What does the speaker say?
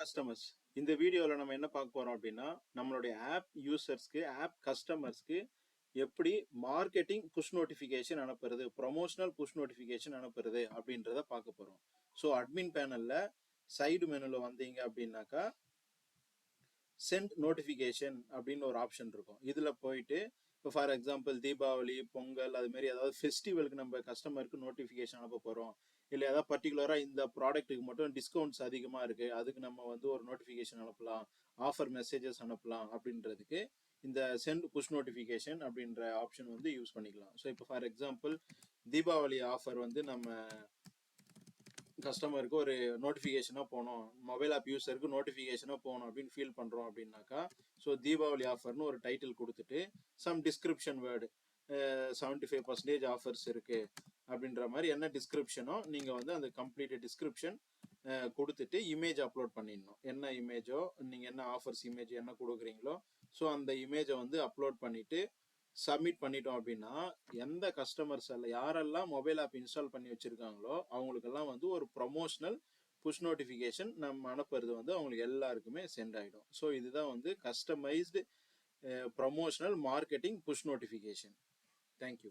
Customers இந்த வீடியோவில் நம்ம என்ன பார்க்க போறோம் அப்படின்னா நம்மளுடைய ஆப் யூசர்ஸ்க்கு ஆப் கஸ்டமர்ஸ்க்கு எப்படி மார்க்கெட்டிங் புஷ் நோட்டிஃபிகேஷன் அனுப்புறது ப்ரொமோஷனல் புஷ் நோட்டிஃபிகேஷன் அனுப்புறது அப்படின்றத பார்க்க போறோம். ஸோ அட்மின் பேனல்ல சைடு மெனுல வந்தீங்க அப்படின்னாக்கா சென்ட் நோட்டிஃபிகேஷன் அப்படின்னு ஒரு ஆப்ஷன் இருக்கும். இதுல போயிட்டு இப்போ ஃபார் எக்ஸாம்பிள் தீபாவளி பொங்கல் அது மாதிரி ஏதாவது ஃபெஸ்டிவலுக்கு நம்ம கஸ்டமருக்கு நோட்டிஃபிகேஷன் அனுப்ப போறோம், இல்லை ஏதாவது பர்டிகுலராக இந்த ப்ராடக்ட்டுக்கு மட்டும் டிஸ்கவுண்ட்ஸ் அதிகமாக இருக்குது அதுக்கு நம்ம வந்து ஒரு நோட்டிஃபிகேஷன் அனுப்பலாம், ஆஃபர் மெசேஜஸ் அனுப்பலாம் அப்படின்றதுக்கு இந்த சென்ட் புஷ் நோட்டிஃபிகேஷன் அப்படின்ற ஆப்ஷன் வந்து யூஸ் பண்ணிக்கலாம். ஸோ இப்போ ஃபார் எக்ஸாம்பிள் தீபாவளி ஆஃபர் வந்து நம்ம கஸ்டமருக்கு ஒரு நோட்டிஃபிகேஷனாக போகணும், மொபைல் ஆப் யூஸருக்கு நோட்டிஃபிகேஷனாக போகணும் அப்படின்னு ஃபீல் பண்ணுறோம் அப்படின்னாக்கா ஸோ தீபாவளி ஆஃபர்னு ஒரு டைட்டில் கொடுத்துட்டு சம் டிஸ்கிரிப்ஷன் வேர்டு 75% ஆஃபர்ஸ் இருக்குது அப்படின்ற மாதிரி என்ன டிஸ்கிரிப்ஷனோ நீங்கள் வந்து அந்த கம்ப்ளீட் டிஸ்கிரிப்ஷன் கொடுத்துட்டு இமேஜ் அப்லோட் பண்ணிடணும். என்ன இமேஜோ நீங்கள் என்ன ஆஃபர்ஸ் இமேஜ் என்ன கொடுக்குறீங்களோ ஸோ அந்த இமேஜை வந்து அப்லோட் பண்ணிவிட்டு சப்மிட் பண்ணிட்டோம் அப்படின்னா எந்த கஸ்டமர்ஸ் எல்லாம் யாரெல்லாம் மொபைல் ஆப் இன்ஸ்டால் பண்ணி வச்சுருக்காங்களோ அவங்களுக்கெல்லாம் வந்து ஒரு ப்ரொமோஷனல் புஷ் நோட்டிஃபிகேஷன் நம்ம அனுப்புறது வந்து அவங்களுக்கு எல்லாருக்குமே சென்ட் ஆகிடும். ஸோ இதுதான் வந்து customised promotional marketing push notification. Thank you.